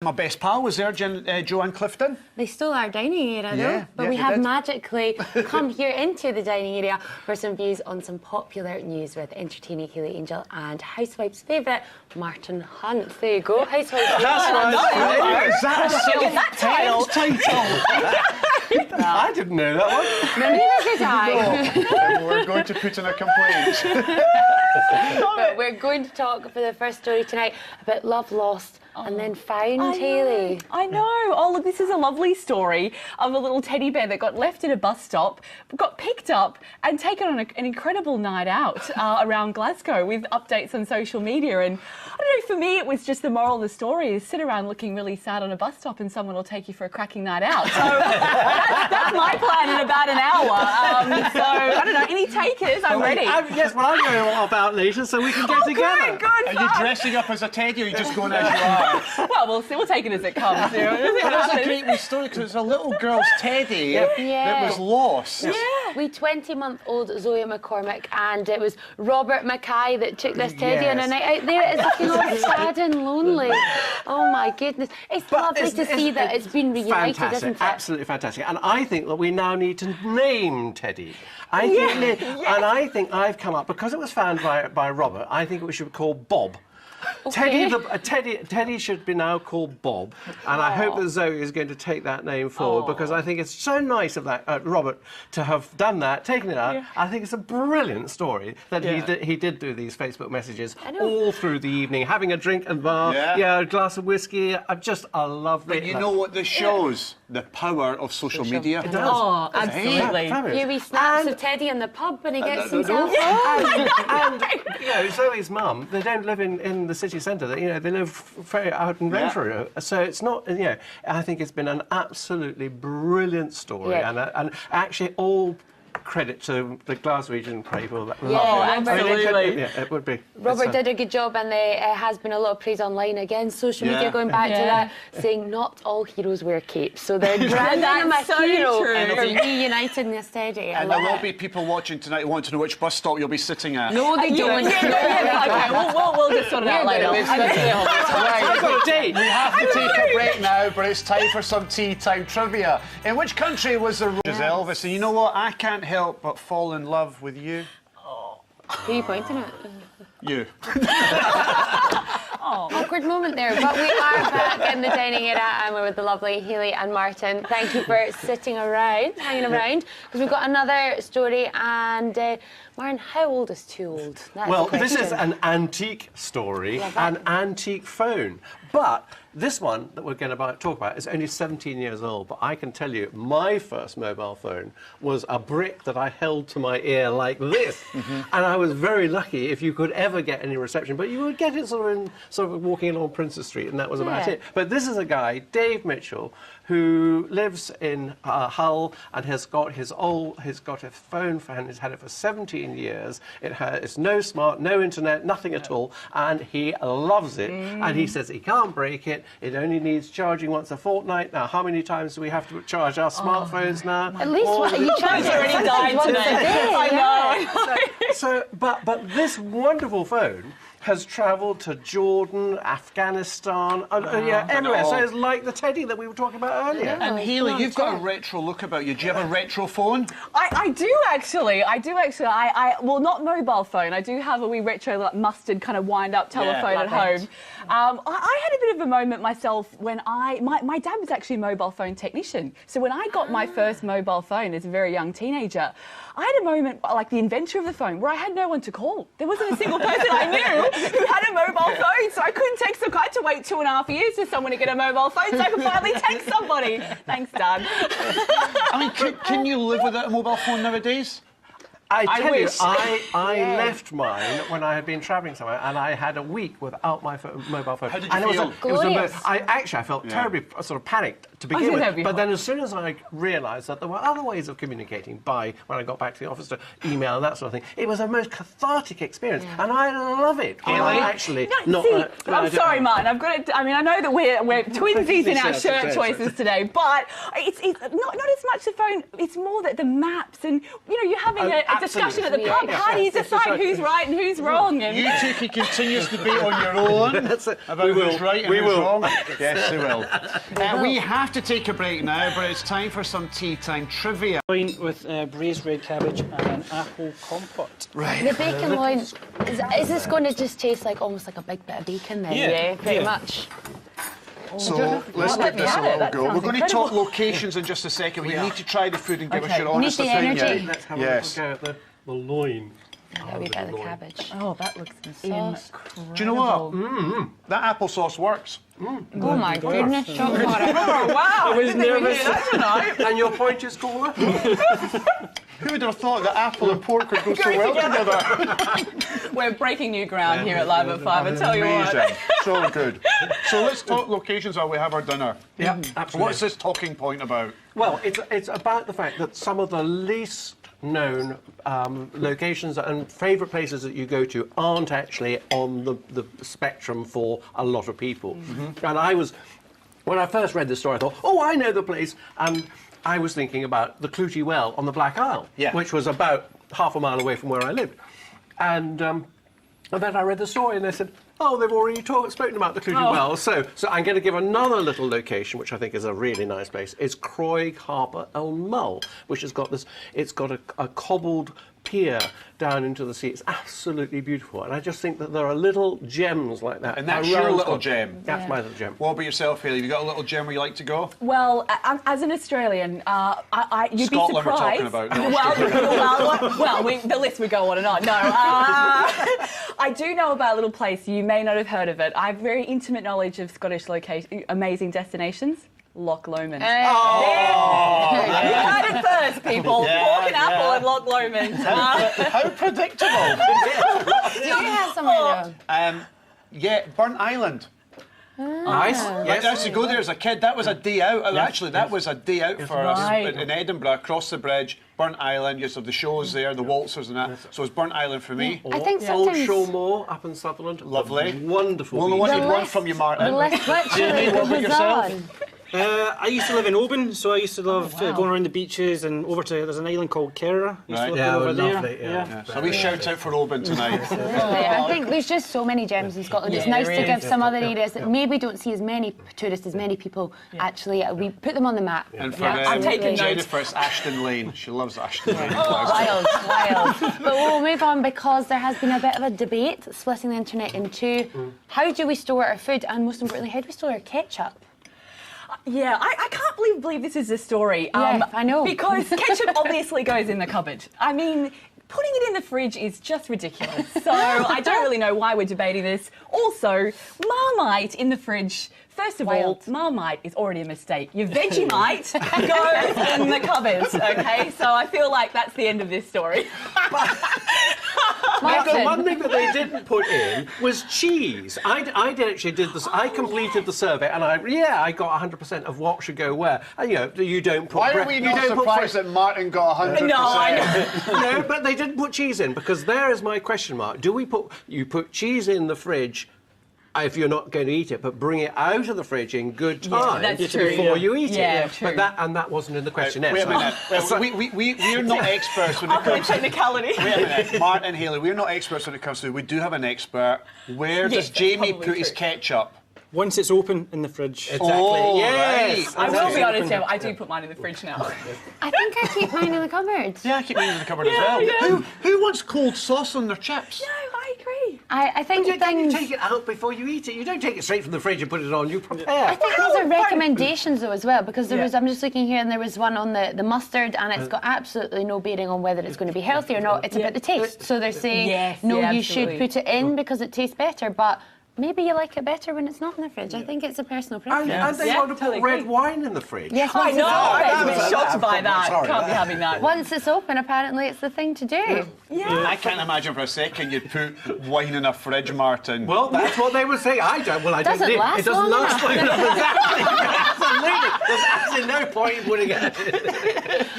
My best pal was there, Joanne Clifton. They stole our dining area, though. But we have magically come here into the dining area for some views on some popular news with entertaining Hayley Angel and Housewives' favourite, Martin Hunt. There you go, Housewives. That's right. Is that a title? I didn't know that one. No, neither did I. We're going to put in a complaint. But we're going to talk for the first story tonight about love lost and then found, Hayley. I know. Oh, look, this is a lovely story of a little teddy bear that got left at a bus stop, got picked up and taken on an incredible night out around Glasgow with updates on social media. And I don't know, for me, it was just the moral of the story is sit around looking really sad on a bus stop and someone will take you for a cracking night out. So that's my plan in about an hour. So, I don't know, any takers? I'm ready. Yes, well, I'm going to help out later so we can get together. Good. Are you dressing up as a teddy or are you just going as you are? Well, we'll see. We'll take it as it comes. That's a great story because it's a little girl's teddy that was lost. Yeah. We 20-month-old Zoe McCormick, and it was Robert Mackay that took this teddy on a night out there. It's looking all sad and lonely. Oh my goodness. It's lovely to see that it's been reunited, fantastic, isn't it? Absolutely fantastic. And I think that we now need to name Teddy. And I think I've come up, because it was found by Robert, I think we should call Bob. Okay. Teddy should be now called Bob, and I hope that Zoe is going to take that name forward because I think it's so nice of that Robert to have done that, taken it out. I think it's a brilliant story that he did do these Facebook messages all through the evening, having a drink and bar, a glass of whiskey. I love it. But you know what this shows? The power of social media. It does. Oh, absolutely. Here we snaps of Teddy in the pub when he gets himself and you know, Zoe's mum, they don't live in the city centre. They live very out in Renfrew. So it's not. I think it's been an absolutely brilliant story, and actually all credit to the Glaswegian people that love it. Absolutely. It would be. Robert did a good job, and there has been a lot of praise online again. Social media going back to that, saying not all heroes wear capes. So they're branding him a hero for reuniting this teddy. And there will be people watching tonight who want to know which bus stop you'll be sitting at. No, they don't. Okay, we'll just sort it out later. I've got a date. We have to take a break now, but it's time for some tea time trivia. In which country was the Elvis? And you know what? I can't help but fall in love with you. Who are you pointing at? You. Awkward moment there, but we are back in the dining area and we're with the lovely Hayley and Martin. Thank you for sitting around, hanging around, because we've got another story. And Martin, how old is too old? Well, this is an antique story, an antique phone. But this one that we're going to talk about is only 17 years old. But I can tell you, my first mobile phone was a brick that I held to my ear like this. And I was very lucky if you could ever get any reception. But you would get it sort of walking along Princess Street, and that was about it. But this is a guy, Dave Mitchell, who lives in Hull and has got a phone and he's had it for 17 years. It's no smart, no internet, nothing at all, and he loves it. And he says he can't break it. It only needs charging once a fortnight. Now, how many times do we have to charge our smartphones now? At least one. You charge already died today. I know. But this wonderful phone has travelled to Jordan, Afghanistan, everywhere. So it's like the teddy that we were talking about earlier. And Hayley, you've got a retro look about you. Do you have a retro phone? I do actually. Well, not mobile phone. I do have a wee retro like mustard kind of wind-up telephone at home. I had a bit of a moment myself when my dad was actually a mobile phone technician. So when I got my first mobile phone as a very young teenager, I had a moment like the inventor of the phone where I had no one to call. There wasn't a single person I knew who had a mobile phone, so I couldn't text them. I had to wait 2.5 years for someone to get a mobile phone so I could finally text somebody. Thanks, Dad. I mean, can you live without a mobile phone nowadays? I tell you, I left mine when I had been travelling somewhere, and I had a week without my mobile phone. How did you feel? I felt terribly sort of panicked to begin think with. that'd be But hot. then as soon as I realised that there were other ways of communicating when I got back to the office to email and that sort of thing, it was a most cathartic experience. And I love it. I'm actually not... I'm sorry, Martin. I've got to. I mean, I know that we're twinsies in our shirt choices today, but it's not as much the phone. It's more that the maps and you're having a discussion at the pub. How do you decide who's right and who's wrong? And You two can continuous debate on your own about who's right and who's wrong. Yes, we will. We have to take a break now, but it's time for some tea time trivia. With braised red cabbage and an apple compote. Right. The bacon loin, is this going to just taste like almost like a big bit of bacon then? Yeah. Pretty much. So let's Let give me this a have it. little That go. sounds We're going to incredible. talk locations in just a second. We need to try the food and give us Okay. your Need honest the opinion. energy. Let's have Yes. a little go at the loin. A wee bit of the cabbage. oh, that looks Sauce. Do you know what? That applesauce works. Oh my goodness, shot for it. Oh, wow. I was nervous. And your point is, caller? Who would have thought that apple and pork would go so well together? We're breaking new ground here at Live at 5, I tell you what. Amazing. So good. So let's talk locations while we have our dinner. Yeah, absolutely. What's this talking point about? Well, it's about the fact that some of the least known locations and favourite places that you go to aren't actually on the spectrum for a lot of people. And when I first read this story, I thought, oh, I know the place. And I was thinking about the Clootie Well on the Black Isle, which was about half a mile away from where I lived. And then I read the story and they said, oh, they've already spoken about the Clootie Well. So I'm going to give another little location, which I think is a really nice place. It's Croig Harbour El Mull, which has got this. It's got a cobbled pier down into the sea. It's absolutely beautiful, and I just think that there are little gems like that. And that's your little gem. That's my little gem. What about yourself, Hayley? Have you got a little gem where you like to go? Well, as an Australian, you'd Scotland be we're surprised. talking about. No, The list would go on and on. No, I do know about a little place. You may not have heard of it. I have very intimate knowledge of Scottish amazing destinations. Loch Lomond. Hey. You heard it first, people. Pork and apple and Loch Lomond. How predictable. Do you have somewhere though? Yeah, Burnt Island. Nice. I used to go there as a kid. That was a day out. Actually, that was a day out for us Right. in Edinburgh, across the bridge. Burnt Island, you have the shows there, the waltzers and that. So it's Burnt Island for me. I think Old sometimes Shawmore up in Sutherland. Lovely. Wonderful. Well, the one beach. you'd want from you, Martin. the list literally What about goes yourself? on. I used to live in Oban, so I used to love going around the beaches and over to, there's an island called Kerra. Used to Right. live Yeah, over there. lovely. Yeah. So we shout out for Oban tonight. Absolutely. I think there's just so many gems in Scotland. It's nice to give some other areas that maybe don't see as many tourists, as many people actually. We put them on the map. And for I'm taking notes. Jennifer, it's Ashton Lane. She loves Ashton Lane. Wild. But we'll move on because there has been a bit of a debate splitting the internet in two. How do we store our food, and most importantly, how do we store our ketchup? Yeah, I can't believe this is a story. Yeah, I know. Because ketchup obviously goes in the cupboard. I mean, putting it in the fridge is just ridiculous. So I don't really know why we're debating this. Also, Marmite in the fridge. First of all, Marmite is already a mistake. Your Vegemite goes in the cupboard, okay? So I feel like that's the end of this story. The one thing that they didn't put in was cheese. I did this. I completed the survey, and I got 100% of what should go where. And you don't put. Why are we not surprised that Martin got 100%? No, I know. No, but they didn't put cheese in, because there is my question mark. Do we put cheese in the fridge if you're not going to eat it, but bring it out of the fridge in good time that's true, before you eat Yeah, it? true. But that wasn't in the questionnaire. Wait a minute. We're not experts when it I'll put comes to... technicality. Wait a minute. Martin and Hayley, we're not experts when it comes to... We do have an expert. Where Yes, does that's Jamie probably put his true. ketchup? Once it's open in the fridge. Exactly. Oh, Yes. right. I will be honest, Em, I do put mine in the fridge now. I think I keep mine in the cupboard. Yeah, I keep mine in the cupboard as well. Who wants cold sauce on their chips? No, I agree. I think You things... take it out before you eat it. You don't take it straight from the fridge and put it on. You prepare. I think those are recommendations though as well, because there was, I'm just looking here, and there was one on the mustard, and it's got absolutely no bearing on whether it's going to be healthy or not. It's about the taste. So they're saying, you should absolutely. put it in because it tastes better, but maybe you like it better when it's not in the fridge. I think it's a personal preference. And they want to put red wine in the fridge. Yes, I once know, it's I open. was shocked by that. Sorry. Can't be having that. Once it's open, apparently it's the thing to do. I can't imagine for a second you'd put wine in a fridge, Martin. Well, that's what they would say. I don't. Well, I Does don't. it last It doesn't long last enough? long enough. Exactly. Absolutely. There's point in putting it.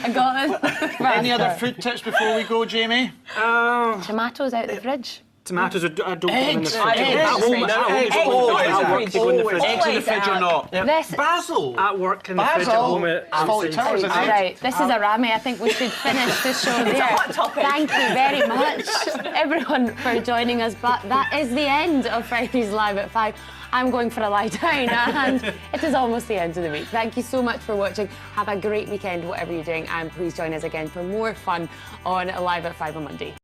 I got this. Any other food tips before we go, Jamie? Tomatoes out the fridge. Tomatoes, I don't put them in the Eggs. fridge. Eggs. At home, No, eggs, eggs, always at work, they go in the fridge. Eggs in the fridge or not? This. Basil. At work, in the fridge, at home, Faulty Towers, isn't it? Right, this is a Rami. I think we should finish the show there. hot topic. Thank you very much, everyone, for joining us. But that is the end of Fridays Live at 5. I'm going for a lie down, and it is almost the end of the week. Thank you so much for watching. Have a great weekend, whatever you're doing, and please join us again for more fun on Live at 5 on Monday.